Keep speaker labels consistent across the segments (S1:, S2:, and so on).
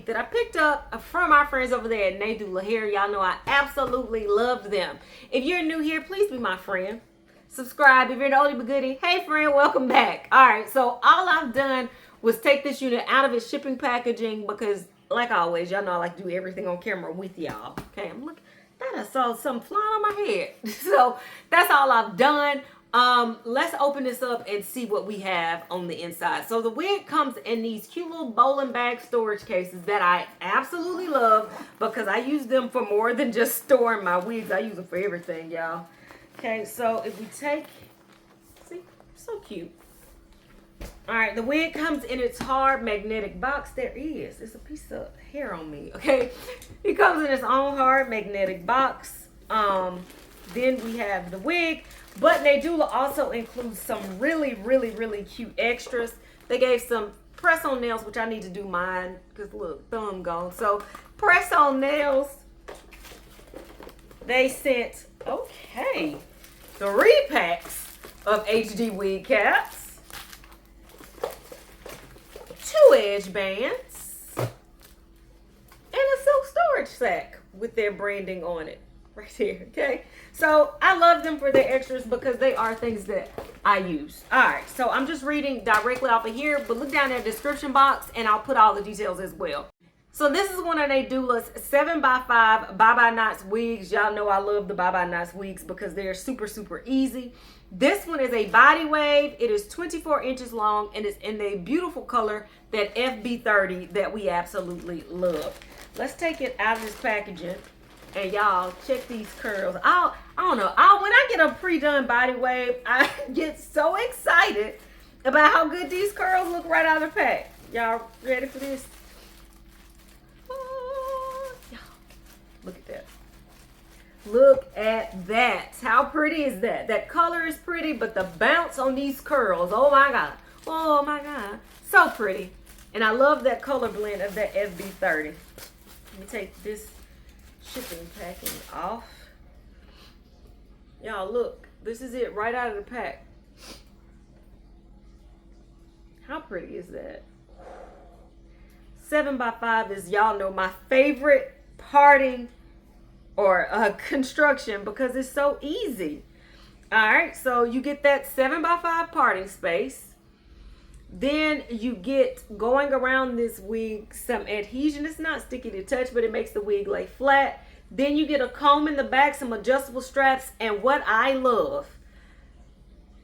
S1: wig that I picked up from our friends over there at Nadula Hair. Y'all know I absolutely love them. If you're new here, please be my friend. Subscribe. If you're an oldie but goodie, hey friend, welcome back. All right, so all I've done was take this unit out of its shipping packaging because, like always, y'all know I like to do everything on camera with y'all. Okay, I'm looking. Thought I saw something flying on my head. So that's all I've done. Let's open this up and see what we have on the inside. So the wig comes in these cute little bowling bag storage cases that I absolutely love because I use them for more than just storing my wigs. I use them for everything, y'all. Okay, so if we take, see, so cute. All right, the wig comes in its hard magnetic box. There is. It's a piece of hair on me, okay? It comes in its own hard magnetic box. Then we have the wig. But Nadula also includes some really, really, really cute extras. They gave some press-on nails, which I need to do mine because look, thumb gone. So press-on nails. They sent, okay, 3 packs of HD wig caps. 2 edge bands, and a silk storage sack with their branding on it right here. Okay, so I love them for their extras because they are things that I use. All right, so I'm just reading directly off of here, but look down in the description box and I'll put all the details as well. So this is one of Nadula's 7x5 bye-bye knots wigs. Y'all know I love the bye-bye knots wigs because they're super, super easy. This one is a body wave. It is 24 inches long and it's in a beautiful color, that FB30 that we absolutely love. Let's take it out of this packaging and y'all check these curls. I don't know. When I get a pre-done body wave, I get so excited about how good these curls look right out of the pack. Y'all ready for this? Look at that. Look at that. How pretty is that? That color is pretty, but the bounce on these curls, oh my God. Oh my God. So pretty. And I love that color blend of that FB30. Let me take this shipping packing off. Y'all look. This is it right out of the pack. How pretty is that? 7x5 is, y'all know, my favorite parting or construction because it's so easy. All right, so you get that 7x5 parting space. Then you get, going around this wig, some adhesion. It's not sticky to touch, but it makes the wig lay flat. Then you get a comb in the back, some adjustable straps, and what I love,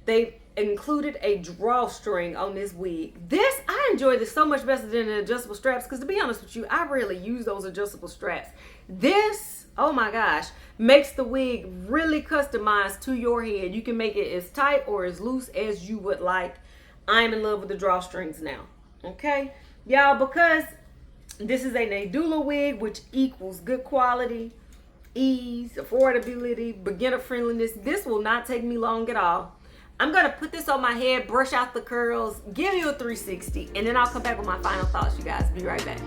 S1: they included a drawstring on this wig. I enjoy this so much better than the adjustable straps because, to be honest with you, I rarely use those adjustable straps. This, oh my gosh, makes the wig really customized to your head. You can make it as tight or as loose as you would like. I'm in love with the drawstrings now. Okay, y'all, because this is a Nadula wig, which equals good quality, ease, affordability, beginner friendliness. This will not take me long at all. I'm gonna put this on my head, brush out the curls, give you a 360, and then I'll come back with my final thoughts, you guys. Be right back.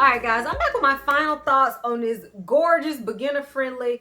S1: All right, guys, I'm back with my final thoughts on this gorgeous, beginner-friendly,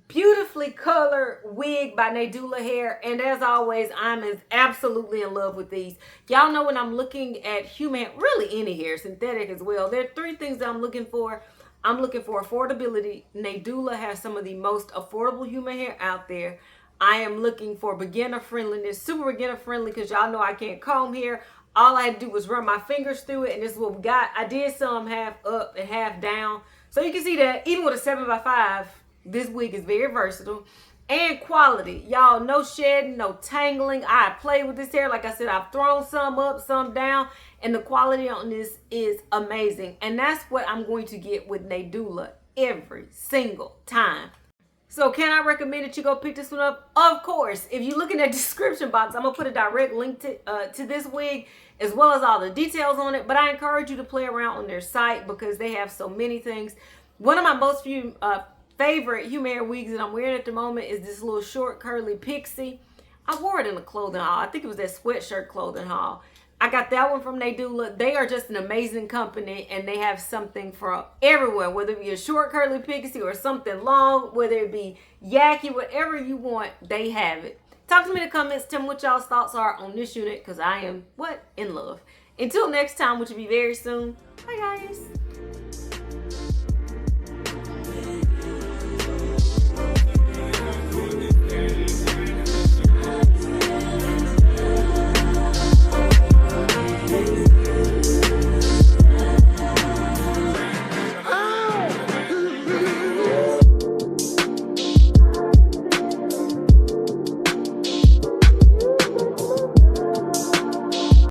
S1: beautifully colored wig by Nadula Hair. And as always, I'm absolutely in love with these. Y'all know when I'm looking at human, really any hair, synthetic as well, there are three things that I'm looking for. I'm looking for affordability. Nadula has some of the most affordable human hair out there. I am looking for beginner friendliness, super beginner friendly, because y'all know I can't comb hair. All I had to do was run my fingers through it, and this is what we got. I did some half up and half down. So you can see that even with a 7x5, this wig is very versatile. And quality. Y'all, no shedding, no tangling. I play with this hair. Like I said, I've thrown some up, some down. And the quality on this is amazing. And that's what I'm going to get with Nadula every single time. So can I recommend that you go pick this one up? Of course. If you look in the description box, I'm going to put a direct link to this wig as well as all the details on it. But I encourage you to play around on their site because they have so many things. One of my most favorite human hair wigs that I'm wearing at the moment is this little short curly pixie. I wore it in a clothing haul. I think it was that sweatshirt clothing haul. I got that one from Nadula. They are just an amazing company, and they have something for everyone, whether it be a short curly pixie or something long, whether it be yaki, whatever you want, they have it. Talk to me in the comments. Tell me what y'all's thoughts are on this unit, because I am, in love. Until next time, which will be very soon. Bye, guys.